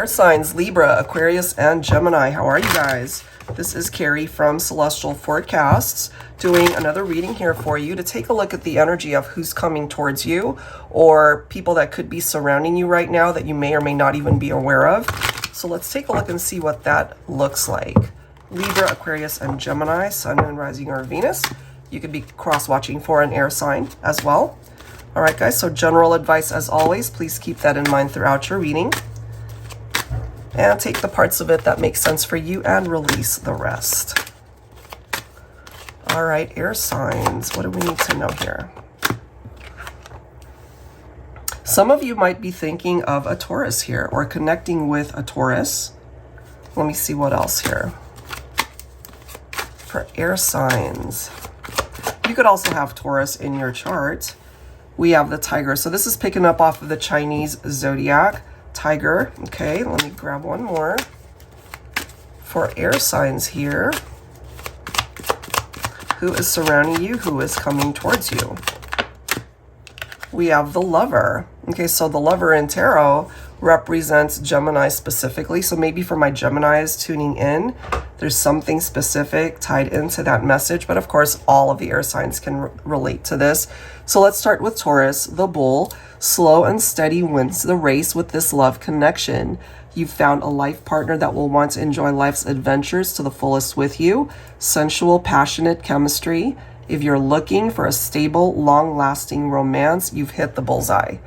signs, Libra, Aquarius, and Gemini. How are you guys? This is Carrie from Celestial Forecasts doing another reading here for you to take a look at the energy of who's coming towards you or people that could be surrounding you right now that you may or may not even be aware of. So let's take a look and see what that looks like. Libra, Aquarius, and Gemini, Sun, Moon, Rising, or Venus. You could be cross-watching for an air sign as well. All right, guys, so general advice as always. Please keep that in mind throughout your reading. And take the parts of it that make sense for you and release the rest. All right, air signs. What do we need to know here? Some of you might be thinking of a Taurus here or connecting with a Taurus. Let me see what else here. For air signs, you could also have Taurus in your chart. We have the tiger. So this is picking up off of the Chinese zodiac. Tiger. Okay, let me grab one more. For air signs here, who is surrounding you? Who is coming towards you? We have the lover. Okay, so the lover in tarot represents Gemini specifically. So maybe for my Geminis tuning in, there's something specific tied into that message. But of course, all of the air signs can relate to this. So let's start with Taurus, the bull. Slow and steady wins the race with this love connection. You've found a life partner that will want to enjoy life's adventures to the fullest with you. Sensual, passionate chemistry. If you're looking for a stable, long-lasting romance, you've hit the bullseye.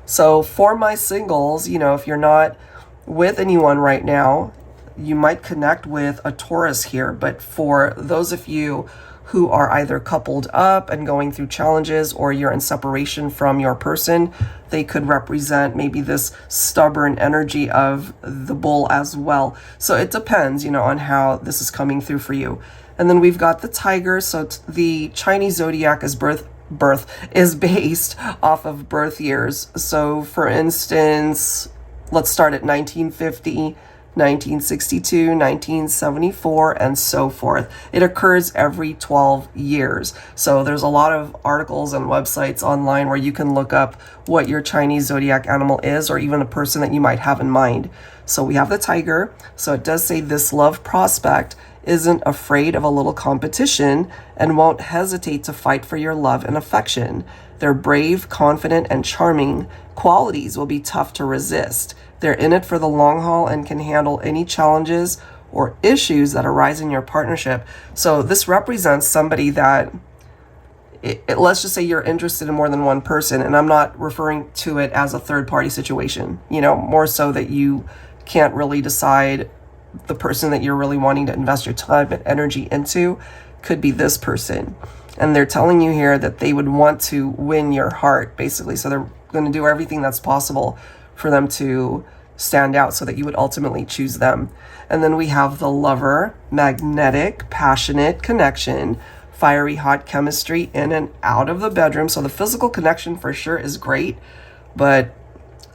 So for my singles, you know, if you're not with anyone right now, you might connect with a Taurus here. But for those of you who are either coupled up and going through challenges or you're in separation from your person, they could represent maybe this stubborn energy of the bull as well. So it depends, you know, on how this is coming through for you. And then we've got the tiger. So the Chinese zodiac is is based off of birth years. So for instance, let's start at 1950, 1962, 1974, and so forth. It occurs every 12 years. So there's a lot of articles and websites online where you can look up what your Chinese zodiac animal is or even a person that you might have in mind. So we have the tiger. So it does say this love prospect isn't afraid of a little competition and won't hesitate to fight for your love and affection. Their brave, confident, and charming qualities will be tough to resist. They're in it for the long haul and can handle any challenges or issues that arise in your partnership. So this represents somebody that, let's just say you're interested in more than one person, and I'm not referring to it as a third-party situation, you know, more so that you can't really decide the person that you're really wanting to invest your time and energy into could be this person. And they're telling you here that they would want to win your heart, basically. So they're going to do everything that's possible for them to stand out so that you would ultimately choose them. And then we have the lover, magnetic, passionate connection, fiery, hot chemistry in and out of the bedroom. So the physical connection for sure is great, but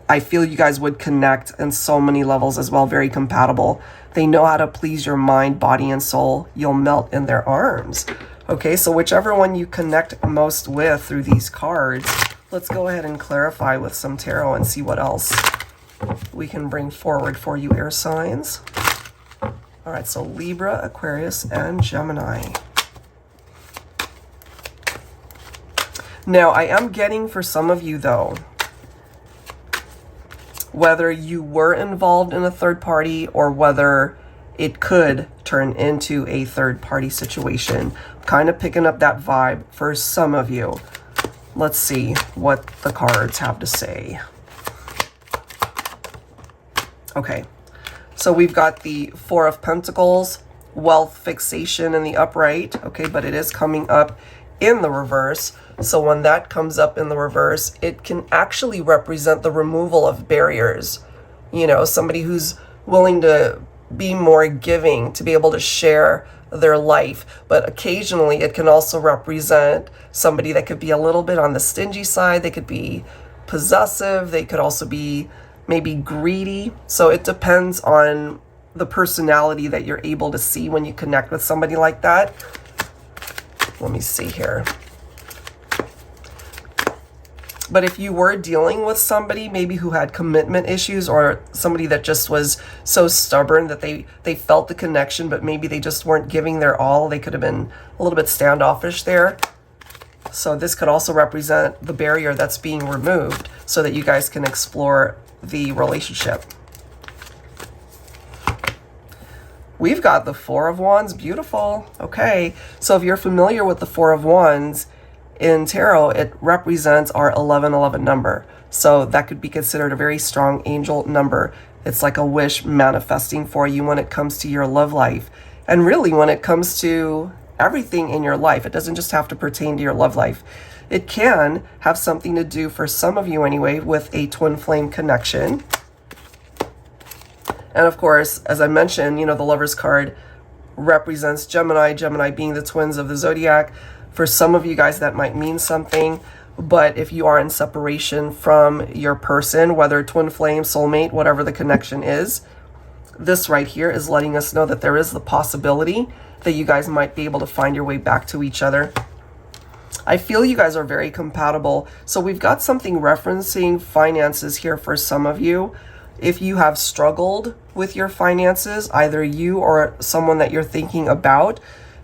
I feel you guys would connect in so many levels as well, very compatible. They know how to please your mind, body, and soul. You'll melt in their arms. Okay, so whichever one you connect most with through these cards, let's go ahead and clarify with some tarot and see what else we can bring forward for you, air signs. All right, so Libra, Aquarius, and Gemini. Now, I am getting for some of you, though, whether you were involved in a third party or whether it could turn into a third party situation. Kind of picking up that vibe for some of you. Let's see what the cards have to say. Okay, so we've got the Four of Pentacles, wealth fixation in the upright. Okay, but it is coming up in the reverse. So when that comes up in the reverse, it can actually represent the removal of barriers. You know, somebody who's willing to be more giving, to be able to share their life. But occasionally it can also represent somebody that could be a little bit on the stingy side. They could be possessive. They could also be maybe greedy. So it depends on the personality that you're able to see when you connect with somebody like that. Let me see here. But if you were dealing with somebody maybe who had commitment issues, or somebody that just was so stubborn that they felt the connection, but maybe they just weren't giving their all, they could have been a little bit standoffish there. So this could also represent the barrier that's being removed so that you guys can explore the relationship. We've got the Four of Wands. Beautiful. Okay. So if you're familiar with the Four of Wands in tarot, it represents our 1111 number. So that could be considered a very strong angel number. It's like a wish manifesting for you when it comes to your love life. And really when it comes to everything in your life. It doesn't just have to pertain to your love life. It can have something to do, for some of you anyway, with a twin flame connection. And of course, as I mentioned, you know, the Lover's card represents Gemini, Gemini being the twins of the zodiac. For some of you guys, that might mean something. But if you are in separation from your person, whether twin flame, soulmate, whatever the connection is, this right here is letting us know that there is the possibility that you guys might be able to find your way back to each other. I feel you guys are very compatible. So we've got something referencing finances here for some of you. If you have struggled with your finances, either you or someone that you're thinking about,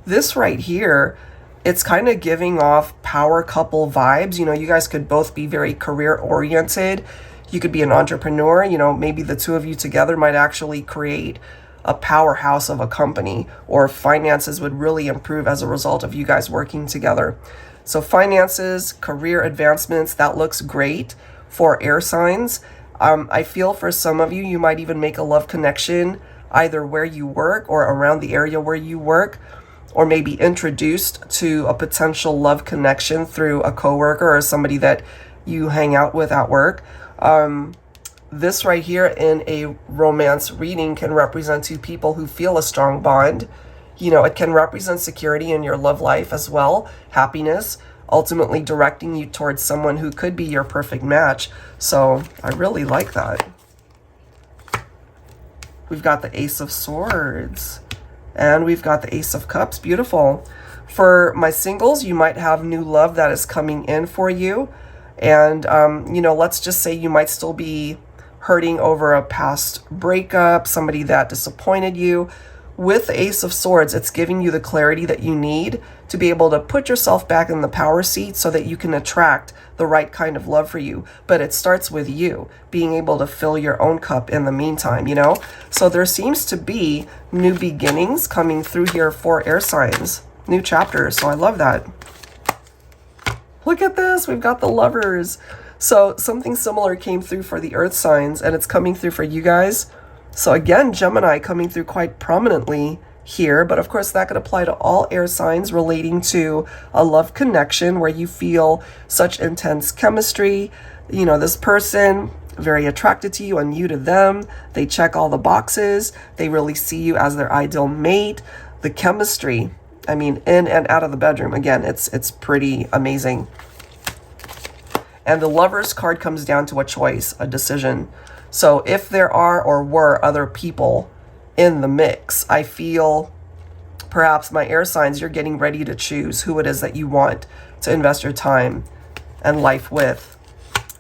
this right here, it's kind of giving off power couple vibes. You know, you guys could both be very career oriented. You could be an entrepreneur. You know, maybe the two of you together might actually create a powerhouse of a company, or finances would really improve as a result of you guys working together. So finances, career advancements, that looks great for air signs. I feel for some of you, you might even make a love connection either where you work or around the area where you work, or maybe introduced to a potential love connection through a coworker or somebody that you hang out with at work. This right here in a romance reading can represent two people who feel a strong bond. You know, it can represent security in your love life as well, happiness, ultimately directing you towards someone who could be your perfect match. So I really like that. We've got the Ace of Swords and we've got the Ace of Cups. Beautiful. For my singles, you might have new love that is coming in for you. And, you know, let's just say you might still be hurting over a past breakup, somebody that disappointed you. With the Ace of Swords, it's giving you the clarity that you need to be able to put yourself back in the power seat so that you can attract the right kind of love for you. But it starts with you being able to fill your own cup in the meantime, you know? So there seems to be new beginnings coming through here for air signs, new chapters. So I love that. Look at this. We've got the Lovers. So something similar came through for the earth signs, and it's coming through for you guys. So again, Gemini coming through quite prominently here, but of course that could apply to all air signs relating to a love connection where you feel such intense chemistry. You know, this person very attracted to you and you to them. They check all the boxes. They really see you as their ideal mate. The chemistry, I mean, in and out of the bedroom, again, it's pretty amazing. And the Lovers card comes down to a choice, a decision. So if there are or were other people in the mix, I feel perhaps my air signs, you're getting ready to choose who it is that you want to invest your time and life with.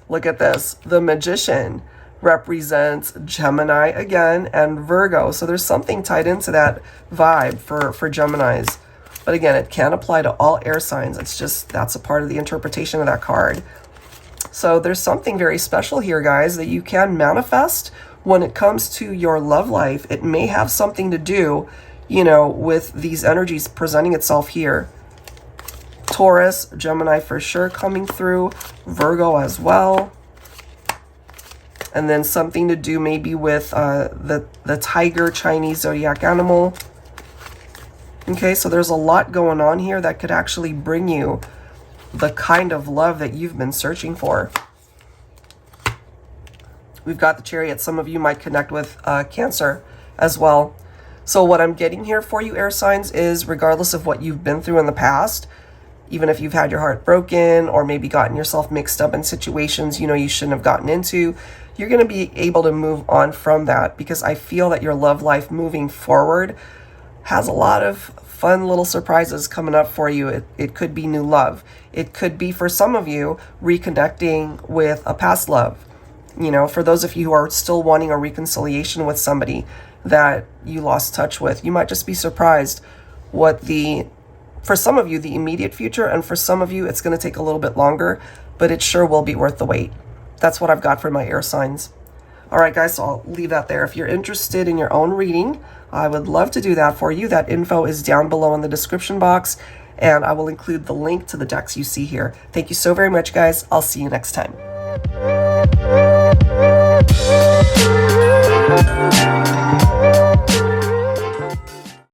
Look at this. The Magician represents Gemini again and Virgo. So there's something tied into that vibe for Geminis. But again, it can apply to all air signs. It's just, that's a part of the interpretation of that card. So there's something very special here, guys, that you can manifest when it comes to your love life. It may have something to do, you know, with these energies presenting itself here. Taurus, Gemini for sure coming through, Virgo as well. And then something to do maybe with the tiger, Chinese zodiac animal. Okay, so there's a lot going on here that could actually bring you the kind of love that you've been searching for. We've got the Chariot. Some of you might connect with Cancer as well. So what I'm getting here for you, air signs, is regardless of what you've been through in the past, even if you've had your heart broken or maybe gotten yourself mixed up in situations, you know, you shouldn't have gotten into, you're going to be able to move on from that, because I feel that your love life moving forward has a lot of fun little surprises coming up for you. It could be new love. It could be, for some of you, reconnecting with a past love. You know, for those of you who are still wanting a reconciliation with somebody that you lost touch with, you might just be surprised what for some of you, the immediate future, and for some of you, it's going to take a little bit longer, but it sure will be worth the wait. That's what I've got for my air signs. All right, guys, so I'll leave that there. If you're interested in your own reading, I would love to do that for you. That info is down below in the description box, and I will include the link to the decks you see here. Thank you so very much, guys. I'll see you next time.